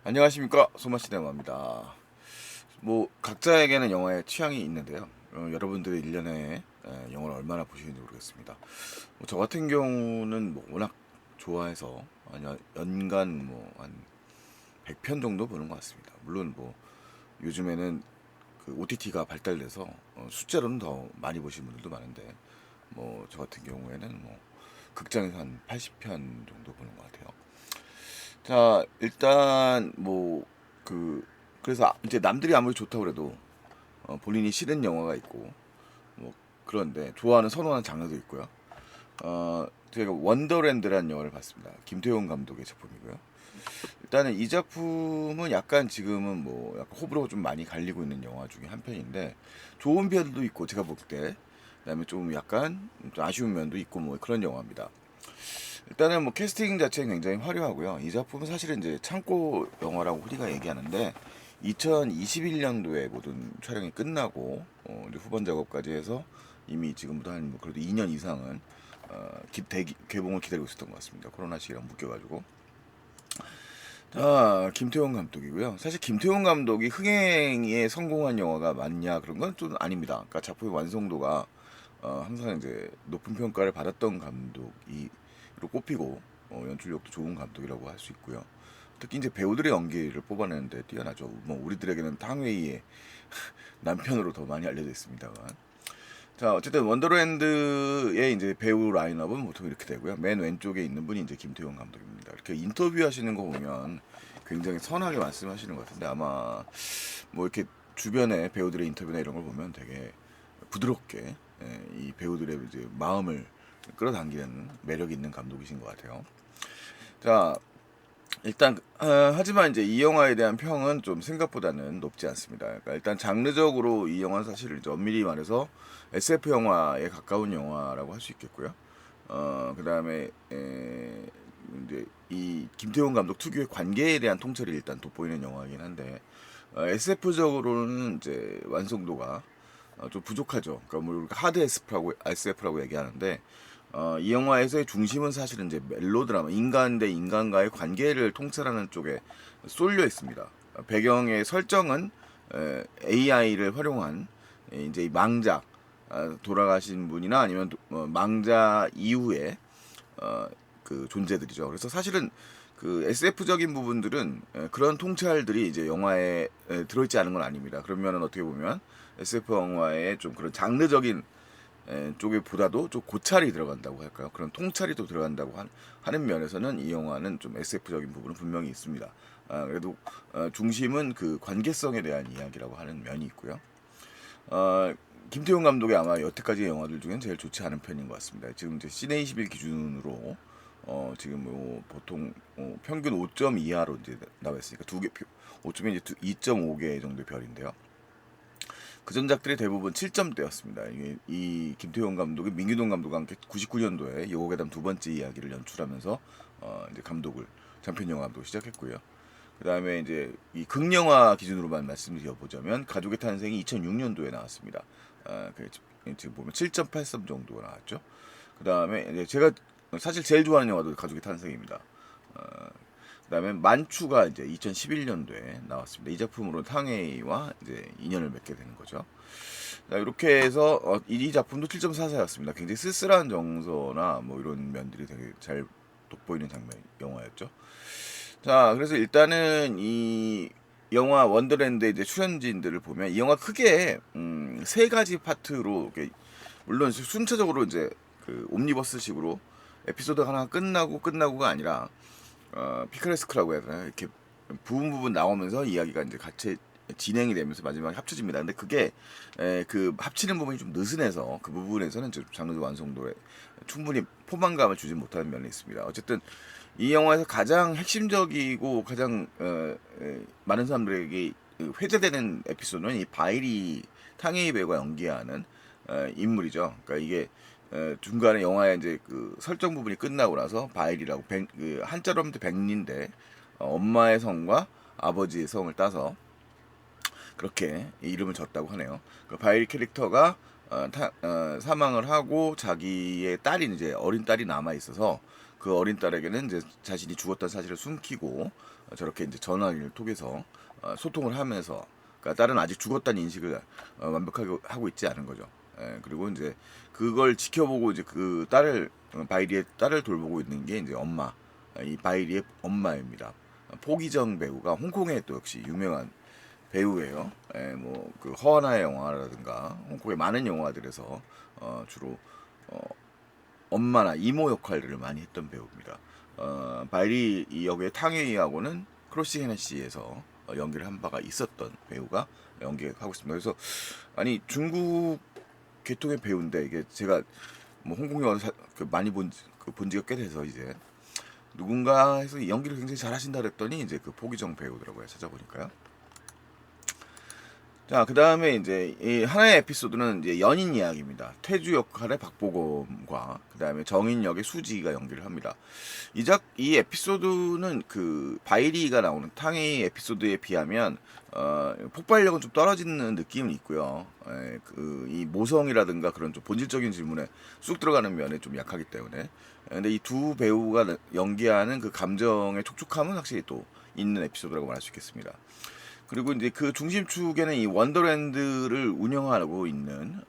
안녕하십니까, 소마시네마입니다. 뭐 각자에게는 영화의 취향이 있는데요. 여러분들이 1년에 영화를 얼마나 보시는지 모르겠습니다. 저 같은 경우는 뭐 워낙 좋아해서 연간 뭐 한 100편 정도 보는 것 같습니다. 물론 뭐 요즘에는 그 OTT가 발달돼서 숫자로는 더 많이 보시는 분들도 많은데, 뭐 저 같은 경우에는 뭐 극장에서 한 80편 정도 보는 것 같아요. 자, 일단 뭐 그 그래서 이제 남들이 아무리 좋다고 그래도 본인이 싫은 영화가 있고, 뭐 그런데 좋아하는 선호하는 장르도 있고요. 제가 원더랜드라는 영화를 봤습니다. 김태용 감독의 작품이고요. 일단은 이 작품은 약간 지금은 뭐 약간 호불호가 좀 많이 갈리고 있는 영화 중에 한 편인데, 좋은 편도 있고 제가 볼 때, 그다음에 좀 약간 좀 아쉬운 면도 있고 뭐 그런 영화입니다. 일단은 뭐 캐스팅 자체는 굉장히 화려하고요. 이 작품은 사실은 이제 창고 영화라고 우리가 얘기하는데, 2021년도에 모든 촬영이 끝나고 이제 후반 작업까지 해서 이미 지금부터 한뭐 그래도 2년 이상은 개봉을 기다리고 있었던 것 같습니다. 코로나 시기랑 묶여가지고. 김태원 감독이고요. 사실 김태원 감독이 흥행에 성공한 영화가 맞냐 그런 건 좀 아닙니다. 그러니까 작품의 완성도가 항상 이제 높은 평가를 받았던 감독이로 꼽히고, 연출력도 좋은 감독이라고 할 수 있고요. 특히 이제 배우들의 연기를 뽑아내는데 뛰어나죠. 뭐 우리들에게는 탕웨이의 남편으로 더 많이 알려져 있습니다만. 자, 어쨌든 원더랜드의 이제 배우 라인업은 보통 이렇게 되고요. 맨 왼쪽에 있는 분이 이제 김태용 감독입니다. 이렇게 인터뷰 하시는 거 보면 굉장히 선하게 말씀하시는 것 같은데, 아마 뭐 이렇게 주변에 배우들의 인터뷰나 이런 걸 보면 되게 부드럽게 이 배우들의 이제 마음을 끌어당기는 매력 있는 감독이신 것 같아요. 자, 일단 하지만 이제 이 영화에 대한 평은 좀 생각보다는 높지 않습니다. 그러니까 일단 장르적으로 이 영화는 사실 이제 엄밀히 말해서 SF 영화에 가까운 영화라고 할 수 있겠고요. 그다음에 이제 이 김태훈 감독 특유의 관계에 대한 통찰이 일단 돋보이는 영화이긴 한데, SF적으로는 이제 완성도가 좀 부족하죠. 그러니까 뭐 우리가 하드 SF라고 얘기하는데, 이 영화에서의 중심은 사실은 이제 멜로드라마, 인간 대 인간과의 관계를 통찰하는 쪽에 쏠려 있습니다. 배경의 설정은 AI를 활용한 이제 이 망자, 돌아가신 분이나 아니면 망자 이후에 그 존재들이죠. 그래서 사실은 그 SF적인 부분들은 그런 통찰들이 이제 영화에 들어있지 않은 건 아닙니다. 그러면은 어떻게 보면 SF 영화의 좀 그런 장르적인 쪽에 보다도 좀 고찰이 들어간다고 할까요? 그런 통찰이 또 들어간다고 하는 면에서는 이 영화는 좀 SF적인 부분은 분명히 있습니다. 그래도 중심은 그 관계성에 대한 이야기라고 하는 면이 있고요. 어, 김태훈 감독이 아마 여태까지 영화들 중엔 제일 좋지 않은 편인 것 같습니다. 지금 이제 시네 21 기준으로 지금 뭐 보통 평균 5점 이하로 이제 나와 있으니까 5점이 이제 2.5개 정도의 별인데요. 그 전작들이 대부분 7점대였습니다. 이 김태형 감독이 민규동 감독과 함께 99년도에 여고괴담 두 번째 이야기를 연출하면서 이제 장편 영화 감독을 시작했고요. 그 다음에 이제 이 극영화 기준으로만 말씀드려보자면 가족의 탄생이 2006년도에 나왔습니다. 지금 보면 7.83 정도가 나왔죠. 그 다음에 이제 제가 사실 제일 좋아하는 영화도 가족의 탄생입니다. 어, 그다음에 만추가 이제 2011년도에 나왔습니다. 이 작품으로 탕웨이와 이제 인연을 맺게 되는 거죠. 자, 이렇게 해서 이 작품도 7.44였습니다. 굉장히 쓸쓸한 정서나 뭐 이런 면들이 되게 잘 돋보이는 영화였죠. 자, 그래서 일단은 이 영화 원더랜드의 이제 출연진들을 보면 이 영화 크게 세 가지 파트로 이렇게, 물론 순차적으로 이제 그 옴니버스식으로 에피소드 하나 끝나고가 아니라 피카레스크라고 해야 되나, 이렇게 부분 나오면서 이야기가 이제 같이 진행이 되면서 마지막에 합쳐집니다. 근데 그게 그 합치는 부분이 좀 느슨해서 그 부분에서는 좀 장르 완성도에 충분히 포만감을 주지 못하는 면이 있습니다. 어쨌든 이 영화에서 가장 핵심적이고 가장 많은 사람들에게 회자되는 에피소드는 이 바이리 탕웨이 배우가 연기하는 인물이죠. 그러니까 이게 중간에 영화의 이제 그 설정 부분이 끝나고 나서 바일이라고 그 한자로 하면 백리인데, 엄마의 성과 아버지의 성을 따서 그렇게 이름을 졌다고 하네요. 그 바일 캐릭터가 사망을 하고 자기의 어린 딸이 남아 있어서 그 어린 딸에게는 이제 자신이 죽었다는 사실을 숨기고 저렇게 이제 전화기를 통해서 소통을 하면서, 그러니까 딸은 아직 죽었다는 인식을 완벽하게 하고 있지 않은 거죠. 그리고 이제 그걸 지켜보고 이제 그 딸을 바이리의 딸을 돌보고 있는 게 이제 엄마, 이 바이리의 엄마입니다. 포기정 배우가 홍콩의 또 역시 유명한 배우예요. 뭐 그 허하나의 영화라든가 홍콩의 많은 영화들에서 주로 어, 엄마나 이모 역할들을 많이 했던 배우입니다. 바이리 이 역의 탕웨이하고는 크로싱 헤네시에서 연기를 한 바가 있었던 배우가 연기하고 있습니다. 그래서 아니 중국 계통의 배우인데 이게 제가 뭐 홍콩 영화 많이 본 지가 꽤 돼서 이제 누군가 해서 연기를 굉장히 잘하신다 그랬더니 이제 그 포기정 배우더라고요. 찾아보니까요. 자, 그 다음에 이제 이 하나의 에피소드는 이제 연인 이야기입니다. 태주 역할의 박보검과 그 다음에 정인 역의 수지가 연기를 합니다. 이 에피소드는 그 바이리가 나오는 탕웨이 에피소드에 비하면 폭발력은 좀 떨어지는 느낌은 있고요. 이 모성이라든가 그런 좀 본질적인 질문에 쑥 들어가는 면에 좀 약하기 때문에. 근데 이 두 배우가 연기하는 그 감정의 촉촉함은 확실히 또 있는 에피소드라고 말할 수 있겠습니다. 그리고 이제 그 중심축에는 이 원더랜드를 운영하고 있는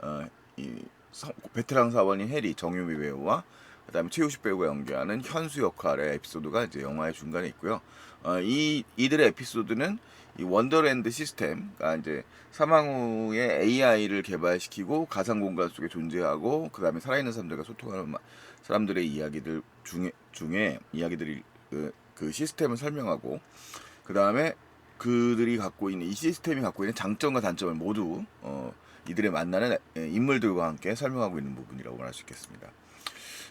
베테랑 사원인 해리 정유미 배우와 그다음에 최우식 배우가 연기하는 현수 역할의 에피소드가 이제 영화의 중간에 있고요. 이들의 에피소드는 이 원더랜드 시스템, 그러니까 이제 사망 후에 AI를 개발시키고 가상 공간 속에 존재하고 그다음에 살아있는 사람들과 소통하는 사람들의 이야기들 중에 이야기들이 그 시스템을 설명하고 그다음에 그들이 갖고 있는 이 시스템이 갖고 있는 장점과 단점을 모두 이들의 만나는 인물들과 함께 설명하고 있는 부분이라고 말할 수 있겠습니다.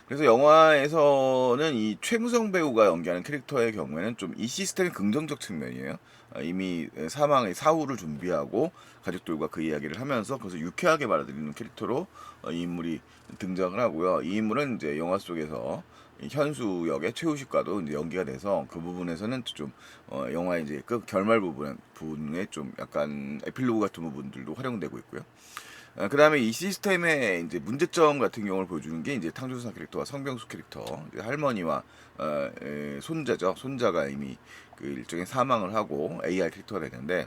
그래서 영화에서는 이 최무성 배우가 연기하는 캐릭터의 경우에는 좀 이 시스템의 긍정적 측면이에요. 이미 사망의 사후를 준비하고 가족들과 그 이야기를 하면서 그것을 유쾌하게 받아들이는 캐릭터로 이 인물이 등장을 하고요. 이 인물은 이제 영화 속에서 현수 역의 최우식과도 이제 연기가 돼서 그 부분에서는 좀 영화의 이제 그 결말 부분에 좀 약간 에필로그 같은 부분들도 활용되고 있고요. 그 다음에 이 시스템의 이제 문제점 같은 경우를 보여주는 게 이제 탕준사 캐릭터와 성병수 캐릭터, 이제 할머니와 손자죠. 손자가 이미 그 일종의 사망을 하고 AI 캐릭터가 되는데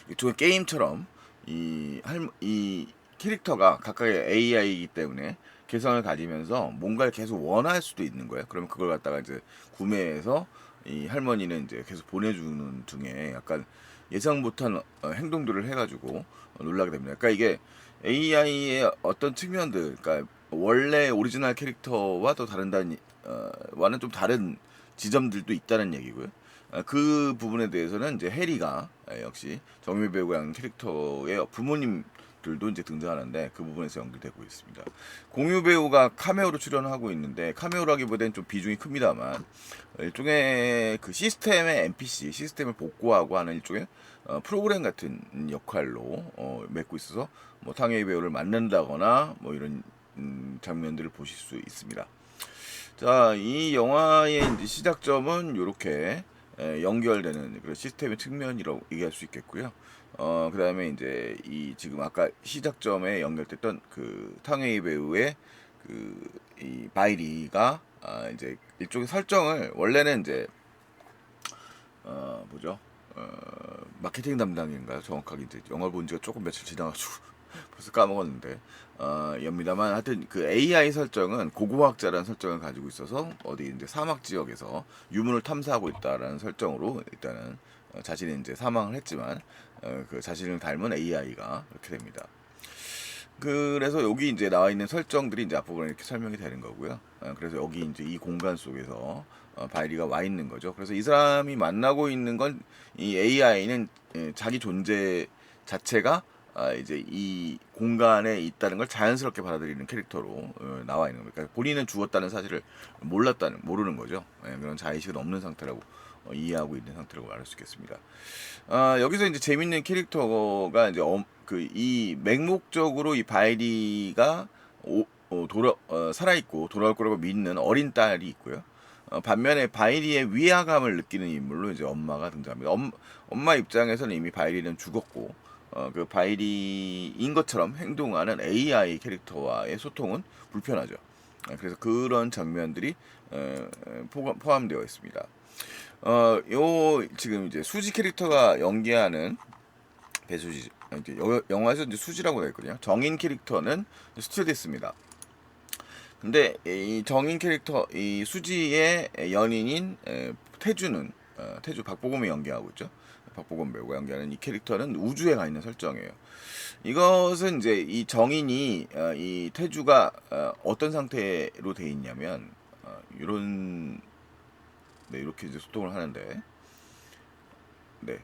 일종의 게임처럼 이 캐릭터가 각각의 AI이기 때문에 개성을 가지면서 뭔가를 계속 원할 수도 있는 거예요. 그러면 그걸 갖다가 이제 구매해서 이 할머니는 이제 계속 보내주는 중에 약간 예상 못한 행동들을 해가지고 놀라게 됩니다. 그러니까 이게 AI의 어떤 측면들, 그러니까 원래 오리지널 캐릭터와 또 다른다는 와는 좀 다른 지점들도 있다는 얘기고요. 그 부분에 대해서는 이제 해리가 역시 정미 배우가 한 캐릭터의 부모님들도 이제 등장하는데 그 부분에서 연기되고 있습니다. 공유 배우가 카메오로 출연하고 있는데 카메오라기보다는 좀 비중이 큽니다만 일종의 그 시스템의 NPC 시스템을 복구하고 하는 일종의 프로그램 같은 역할로 맺고 있어서 뭐 탕웨이 배우를 만난다거나 뭐 이런 장면들을 보실 수 있습니다. 자, 이 영화의 이제 시작점은 이렇게 연결되는 그런 시스템의 측면이라고 얘기할 수 있겠고요. 그 다음에 이제 이 지금 아까 시작점에 연결됐던 그 탕웨이 배우의 이 바이리가 이제 일종의 설정을 원래는 이제 뭐죠? 마케팅 담당인가요? 정확하게 이제 영화 본 지가 조금 며칠 지나가지고 벌써 까먹었는데 엽니다만 하여튼 그 AI 설정은 고고학자라는 설정을 가지고 있어서 어디 이제 사막 지역에서 유물을 탐사하고 있다라는 설정으로 일단은 자신이 이제 사망을 했지만 그 자신을 닮은 AI가 이렇게 됩니다. 그래서 여기 이제 나와 있는 설정들이 이제 앞부분에 이렇게 설명이 되는 거고요. 그래서 여기 이제 이 공간 속에서 바이리가 와 있는 거죠. 그래서 이 사람이 만나고 있는 건 이 AI는 자기 존재 자체가 이제 이 공간에 있다는 걸 자연스럽게 받아들이는 캐릭터로 나와 있는 겁니다. 그러니까 본인은 죽었다는 사실을 모르는 거죠. 그런 자의식은 없는 상태라고 이해하고 있는 상태라고 말할 수 있겠습니다. 여기서 이제 재밌는 캐릭터가 이제 그 이 맹목적으로 이 바이리가 살아있고 돌아올 거라고 믿는 어린 딸이 있고요. 반면에 바이리의 위화감을 느끼는 인물로 이제 엄마가 등장합니다. 엄마 입장에서는 이미 바이리는 죽었고 그 바이리인 것처럼 행동하는 AI 캐릭터와의 소통은 불편하죠. 그래서 그런 장면들이 포함되어 있습니다. 요 지금 이제 수지 캐릭터가 연기하는 배수지, 이제 영화에서 이제 수지라고 되어 있거든요. 정인 캐릭터는 스튜어디스입니다. 근데 이 정인 캐릭터, 이 수지의 연인인 태주는, 태주 박보검이 연기하고 있죠. 박보검 배우가 연기하는 이 캐릭터는 우주에 가 있는 설정이에요. 이것은 이제 이 정인이, 이 태주가 어떤 상태로 돼 있냐면, 이런, 네, 이렇게 이제 소통을 하는데, 네,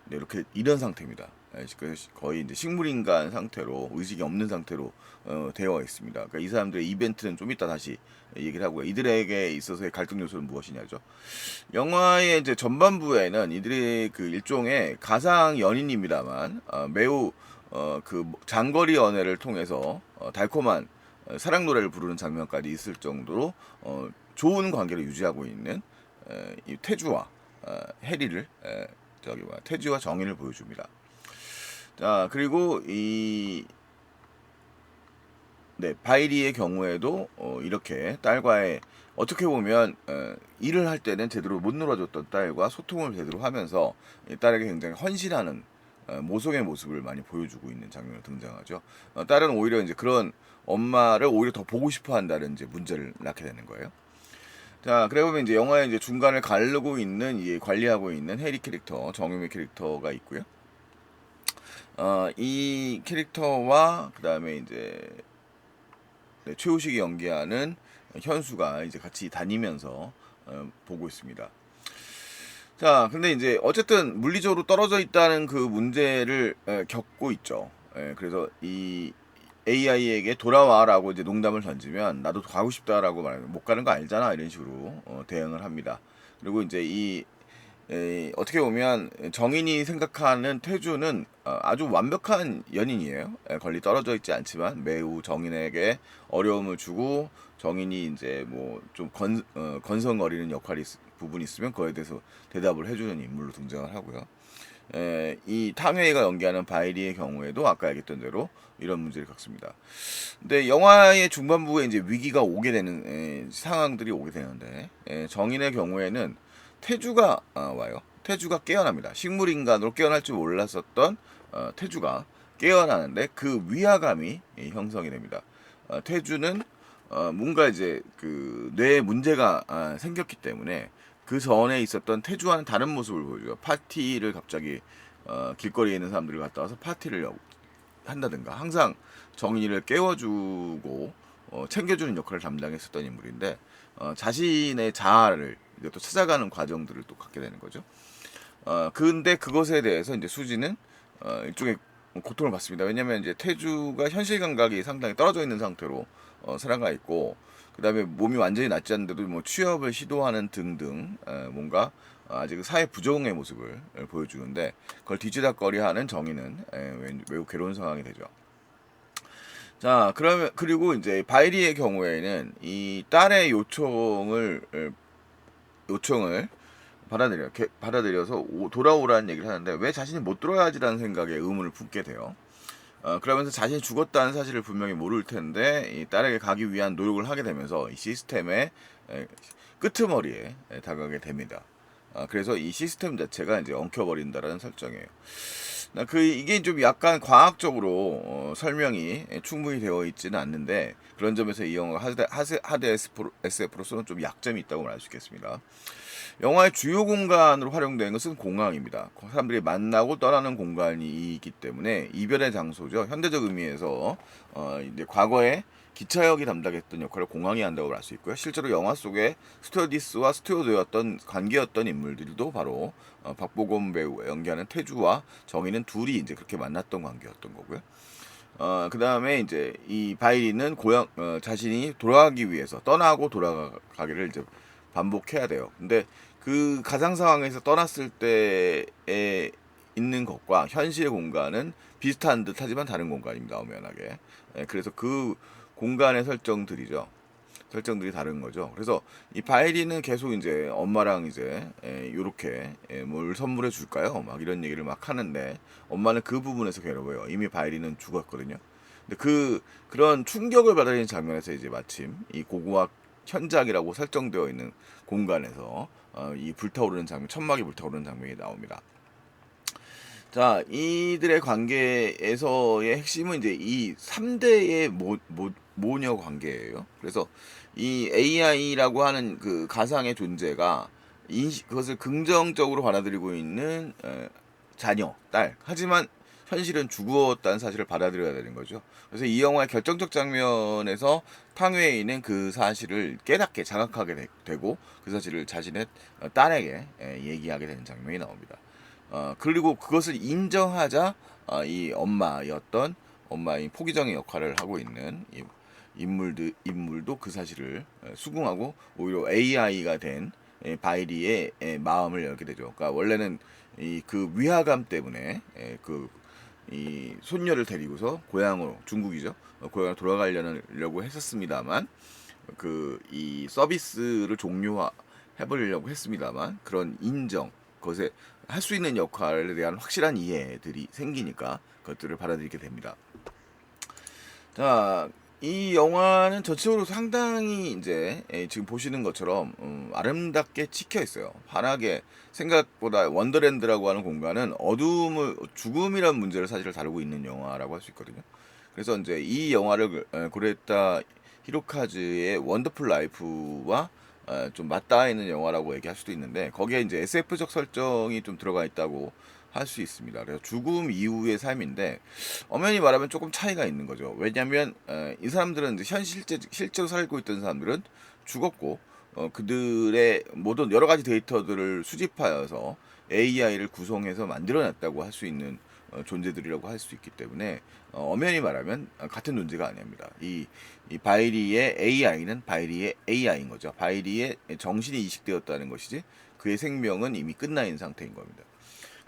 네, 이렇게 이런 상태입니다. 거의 이제 식물인간 상태로, 의식이 없는 상태로 되어 있습니다. 그러니까 이 사람들의 이벤트는 좀 이따 다시 얘기를 하고요. 이들에게 있어서의 갈등 요소는 무엇이냐죠. 영화의 이제 전반부에는 이들이 그 일종의 가상 연인입니다만, 매우 그 장거리 연애를 통해서 달콤한 사랑 노래를 부르는 장면까지 있을 정도로 좋은 관계를 유지하고 있는 이 태주와 해리를, 저기 뭐야, 태주와 정인을 보여줍니다. 자, 그리고 이, 네, 바이리의 경우에도 이렇게 딸과의, 어떻게 보면 일을 할 때는 제대로 못 놀아줬던 딸과 소통을 제대로 하면서 이 딸에게 굉장히 헌신하는 모성의 모습을 많이 보여주고 있는 장면이 등장하죠. 딸은 오히려 이제 그런 엄마를 오히려 더 보고 싶어 한다는 이제 문제를 낳게 되는 거예요. 자, 그래 보면 이제 영화의 이제 중간을 가르고 있는, 이 관리하고 있는 해리 캐릭터, 정유미 캐릭터가 있고요. 이 캐릭터와 그다음에 이제, 네, 최우식이 연기하는 현수가 이제 같이 다니면서 보고 있습니다. 자, 근데 이제 어쨌든 물리적으로 떨어져 있다는 그 문제를 겪고 있죠. 그래서 이 AI에게 돌아와라고 이제 농담을 던지면 나도 가고 싶다라고 말하면 못 가는 거 알잖아, 이런 식으로 대응을 합니다. 그리고 이제 이, 어떻게 보면 정인이 생각하는 태주는 아주 완벽한 연인이에요. 권리 떨어져 있지 않지만 매우 정인에게 어려움을 주고, 정인이 이제 뭐 좀 건성거리는 부분이 있으면 그에 대해서 대답을 해주는 인물로 등장을 하고요. 이 탕웨이가 연기하는 바이리의 경우에도 아까 얘기했던 대로 이런 문제를 겪습니다. 근데 영화의 중반부에 이제 위기가 오게 되는 상황들이 오게 되는데, 정인의 경우에는 태주가 와요. 태주가 깨어납니다. 식물인간으로 깨어날 줄 몰랐었던 태주가 깨어나는데 그 위화감이 형성이 됩니다. 태주는 뭔가 이제 그 뇌에 문제가 생겼기 때문에 그 전에 있었던 태주와는 다른 모습을 보여줘요. 파티를 갑자기 길거리에 있는 사람들이 갔다 와서 파티를 한다든가, 항상 정인이를 깨워주고 챙겨주는 역할을 담당했었던 인물인데, 자신의 자아를 이제 또 찾아가는 과정들을 또 갖게 되는 거죠. 근데 그것에 대해서 이제 수지는 일종의 고통을 받습니다. 왜냐면 이제 태주가 현실 감각이 상당히 떨어져 있는 상태로 살아가 있고, 그 다음에 몸이 완전히 낫지 않는데도 뭐 취업을 시도하는 등등, 뭔가 아직 사회 부정의 모습을 보여주는데, 그걸 뒤지다거리하는 정의는 매우 괴로운 상황이 되죠. 자, 그러면 그리고 이제 바이리의 경우에는 이 딸의 요청을 받아들여서 돌아오라는 얘기를 하는데, 왜 자신이 못 돌아야지라는 생각에 의문을 품게 돼요. 그러면서 자신이 죽었다는 사실을 분명히 모를 텐데 이 딸에게 가기 위한 노력을 하게 되면서 이 시스템의 끄트머리에 다가가게 됩니다. 그래서 이 시스템 자체가 이제 엉켜버린다라는 설정이에요. 이게 좀 약간 과학적으로 설명이 충분히 되어 있지는 않는데, 그런 점에서 이 영화가 하드 SF로서는 좀 약점이 있다고 말할 수 있겠습니다. 영화의 주요 공간으로 활용되는 것은 공항입니다. 사람들이 만나고 떠나는 공간이기 때문에 이별의 장소죠. 현대적 의미에서 이제 과거에 기차역이 담당했던 역할을 공항이 한다고 말 수 있고요. 실제로 영화 속에 스튜어디스와 스튜어드였던 관계였던 인물들도 바로 박보검 배우 연기하는 태주와 정희는 둘이 이제 그렇게 만났던 관계였던 거고요. 그 다음에 이제 이 바이리는 자신이 돌아가기 위해서 떠나고 돌아가기를 이제 반복해야 돼요. 근데 그 가상 상황에서 떠났을 때에 있는 것과 현실의 공간은 비슷한 듯 하지만 다른 공간입니다. 엄연하게. 그래서 그 공간의 설정들이 다른 거죠. 그래서 이 바이리는 계속 이제 엄마랑 이제 요렇게 뭘 선물해 줄까요? 막 이런 얘기를 막 하는데, 엄마는 그 부분에서 괴로워요. 이미 바이리는 죽었거든요. 근데 그런 충격을 받아들이는 장면에서 이제 마침 이 고고학 현장이라고 설정되어 있는 공간에서 이 불타오르는 장면, 천막이 불타오르는 장면이 나옵니다. 자, 이들의 관계에서의 핵심은 이제 이 3대의 모녀 관계예요. 그래서 이 AI라고 하는 그 가상의 존재가 그것을 긍정적으로 받아들이고 있는 자녀, 딸. 하지만 현실은 죽었다는 사실을 받아들여야 되는 거죠. 그래서 이 영화의 결정적 장면에서 탕웨이는 그 사실을 깨닫게 자각하게 되고 그 사실을 자신의 딸에게 얘기하게 되는 장면이 나옵니다. 그리고 그것을 인정하자 이 엄마의 포기정의 역할을 하고 있는 이 인물도 그 사실을 수긍하고 오히려 AI가 된 바이리의 마음을 열게 되죠. 그러니까 원래는 그 위화감 때문에 이 손녀를 데리고서 고향으로 중국이죠. 고향으로 돌아가려고 했었습니다만 이 서비스를 종료해버리려고 했습니다만 그런 인정 그것에 할 수 있는 역할에 대한 확실한 이해들이 생기니까 그것들을 받아들이게 됩니다. 자, 이 영화는 전체적으로 상당히 이제 지금 보시는 것처럼 아름답게 찍혀 있어요. 환하게 생각보다 원더랜드라고 하는 공간은 죽음이라는 문제를 사실 다루고 있는 영화라고 할 수 있거든요. 그래서 이제 이 영화를 고레타 히로카즈의 원더풀 라이프와 좀 맞닿아 있는 영화라고 얘기할 수도 있는데 거기에 이제 SF적 설정이 좀 들어가 있다고 할 수 있습니다. 그래서 죽음 이후의 삶인데 엄연히 말하면 조금 차이가 있는 거죠. 왜냐하면 이 사람들은 이제 실제로 살고 있던 사람들은 죽었고 그들의 모든 여러 가지 데이터들을 수집하여서 AI를 구성해서 만들어냈다고 할 수 있는 존재들이라고 할 수 있기 때문에 엄연히 말하면 같은 존재가 아닙니다. 이 바이리의 AI는 바이리의 AI인 거죠. 바이리의 정신이 이식되었다는 것이지 그의 생명은 이미 끝나 있는 상태인 겁니다.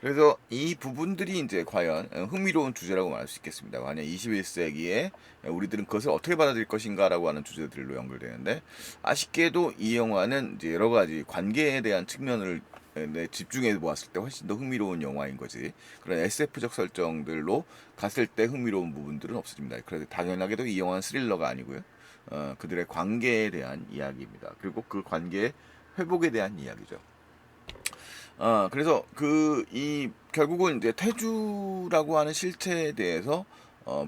그래서 이 부분들이 이제 과연 흥미로운 주제라고 말할 수 있겠습니다. 만약 21세기에 우리들은 그것을 어떻게 받아들일 것인가라고 하는 주제들로 연결되는데 아쉽게도 이 영화는 이제 여러 가지 관계에 대한 측면을 집중해 보았을 때 훨씬 더 흥미로운 영화인 거지. 그런 SF적 설정들로 갔을 때 흥미로운 부분들은 없어집니다. 그래서 당연하게도 이 영화는 스릴러가 아니고요. 그들의 관계에 대한 이야기입니다. 그리고 그 관계의 회복에 대한 이야기죠. 그래서 결국은 이제 태주라고 하는 실체에 대해서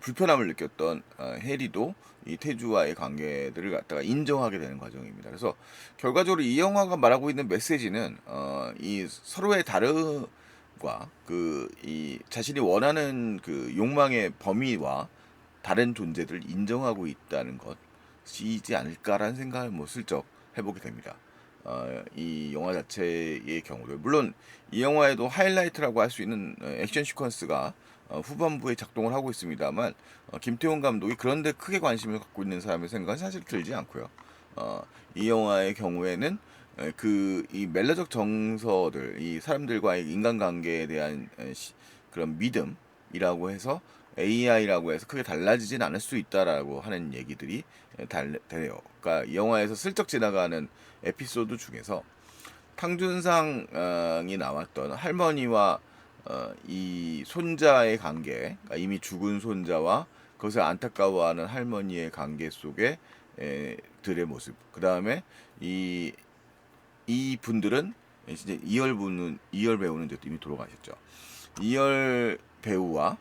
불편함을 느꼈던 해리도 이 태주와의 관계들을 갖다가 인정하게 되는 과정입니다. 그래서 결과적으로 이 영화가 말하고 있는 메시지는 이 서로의 다름과 이 자신이 원하는 그 욕망의 범위와 다른 존재들을 인정하고 있다는 것이지 않을까라는 생각을 뭐 슬쩍 해보게 됩니다. 이 영화 자체의 경우도 물론 이 영화에도 하이라이트라고 할 수 있는 액션 시퀀스가 후반부에 작동을 하고 있습니다만 김태훈 감독이 그런데 크게 관심을 갖고 있는 사람의 생각은 사실 들지 않고요. 이 영화의 경우에는 이 멜로적 정서들, 이 사람들과의 인간관계에 대한 그런 믿음이라고 해서 AI라고 해서 크게 달라지진 않을 수 있다라고 하는 얘기들이 돼요. 그러니까 이 영화에서 슬쩍 지나가는 에피소드 중에서 탕준상이 나왔던 할머니와 이 손자의 관계, 그러니까 이미 죽은 손자와 그것을 안타까워하는 할머니의 관계 속에 들의 모습. 그 다음에 이 분들은 이제 이열 배우는 이제 이미 돌아가셨죠. 이열 배우와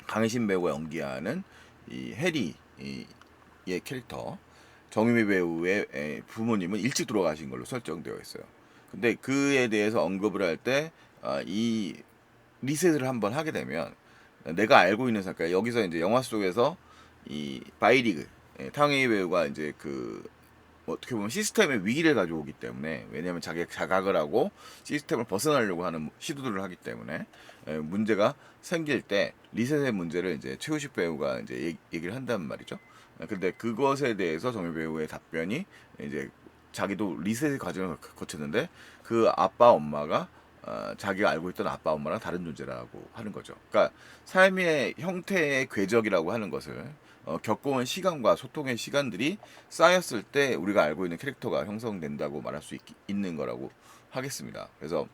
강혜신 배우가 연기하는 이 해리의 캐릭터 정유미 배우의 부모님은 일찍 돌아가신 걸로 설정되어 있어요. 근데 그에 대해서 언급을 할 때 이 리셋을 한번 하게 되면 내가 알고 있는 사람, 그러니까 여기서 이제 영화 속에서 이 바이리그 탕웨이 배우가 이제 어떻게 보면 시스템의 위기를 가져오기 때문에 왜냐하면 자기가 자각을 하고 시스템을 벗어나려고 하는 시도들을 하기 때문에 문제가 생길 때 리셋의 문제를 이제 최우식 배우가 이제 얘기를 한단 말이죠. 근데 그것에 대해서 정유 배우의 답변이 이제 자기도 리셋의 과정을 거쳤는데 그 아빠 엄마가 자기가 알고 있던 아빠 엄마랑 다른 존재라고 하는 거죠. 그러니까 삶의 형태의 궤적이라고 하는 것을 겪어온 시간과 소통의 시간들이 쌓였을 때 우리가 알고 있는 캐릭터가 형성된다고 말할 수 있는 거라고 하겠습니다. 그래서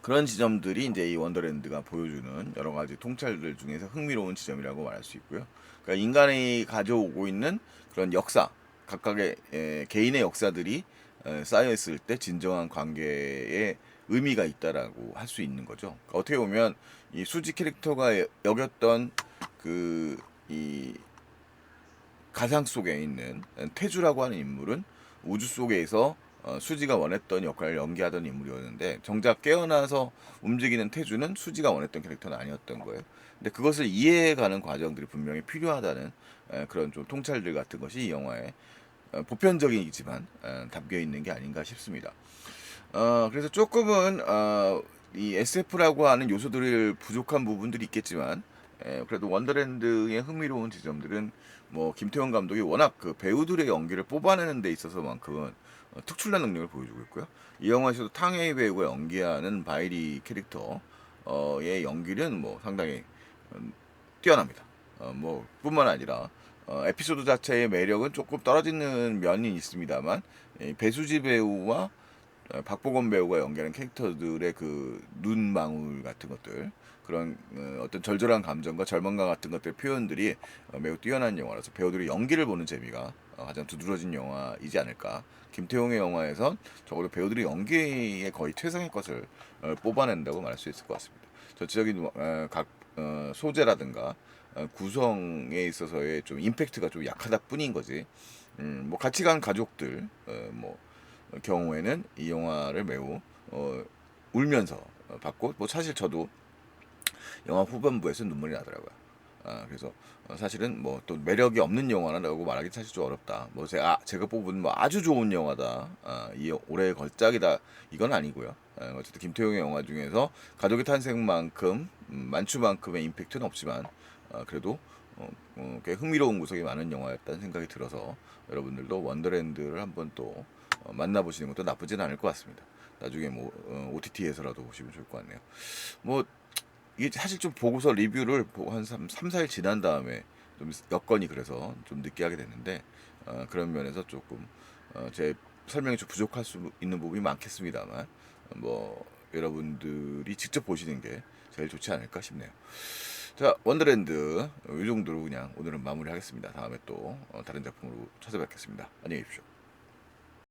그런 지점들이 이제 이 원더랜드가 보여주는 여러 가지 통찰들 중에서 흥미로운 지점이라고 말할 수 있고요. 그러니까 인간이 가져오고 있는 그런 역사, 각각의 개인의 역사들이 쌓여 있을 때 진정한 관계에 의미가 있다라고 할 수 있는 거죠. 그러니까 어떻게 보면 이 수지 캐릭터가 여겼던 그 이 가상 속에 있는 태주라고 하는 인물은 우주 속에서 수지가 원했던 역할을 연기하던 인물이었는데, 정작 깨어나서 움직이는 태주는 수지가 원했던 캐릭터는 아니었던 거예요. 근데 그것을 이해해가는 과정들이 분명히 필요하다는 그런 좀 통찰들 같은 것이 이 영화에 보편적이지만 담겨 있는 게 아닌가 싶습니다. 그래서 조금은 이 SF라고 하는 요소들을 부족한 부분들이 있겠지만, 그래도 원더랜드의 흥미로운 지점들은 뭐 김태원 감독이 워낙 그 배우들의 연기를 뽑아내는 데 있어서만큼은 특출난 능력을 보여주고 있고요. 이 영화에서도 탕웨이 배우가 연기하는 바이리 캐릭터의 연기는 뭐 상당히 뛰어납니다. 뭐 뿐만 아니라 에피소드 자체의 매력은 조금 떨어지는 면이 있습니다만, 배수지 배우와 박보검 배우가 연기하는 캐릭터들의 그 눈망울 같은 것들, 그런 어떤 절절한 감정과 절망감 같은 것들 표현들이 매우 뛰어난 영화라서 배우들이 연기를 보는 재미가 가장 두드러진 영화이지 않을까. 김태용의 영화에선 적어도 배우들이 연기에 거의 최상의 것을 뽑아낸다고 말할 수 있을 것 같습니다. 전체적인 각 소재라든가 구성에 있어서의 좀 임팩트가 좀 약하다 뿐인 거지. 뭐 같이 간 가족들 뭐 경우에는 이 영화를 매우 울면서 봤고, 뭐 사실 저도 영화 후반부에서 눈물이 나더라고요. 그래서 사실은 뭐 또 매력이 없는 영화라고 말하기 사실 좀 어렵다. 뭐 제가 뽑은 뭐 아주 좋은 영화다, 이 올해의 걸작이다, 이건 아니고요. 어쨌든 김태용의 영화 중에서 가족의 탄생만큼 만추만큼의 임팩트는 없지만 그래도 꽤 흥미로운 구석이 많은 영화였다는 생각이 들어서 여러분들도 원더랜드를 한번 또 만나보시는 것도 나쁘진 않을 것 같습니다. 나중에 뭐 OTT에서라도 보시면 좋을 것 같네요. 뭐 이게 사실 좀 보고서 리뷰를 보고 한 3, 4일 지난 다음에 좀 여건이 그래서 좀 늦게 하게 됐는데, 그런 면에서 조금 제 설명이 좀 부족할 수 있는 부분이 많겠습니다만, 뭐 여러분들이 직접 보시는 게 제일 좋지 않을까 싶네요. 자, 원더랜드 이 정도로 그냥 오늘은 마무리하겠습니다. 다음에 또 다른 작품으로 찾아뵙겠습니다. 안녕히 계십시오.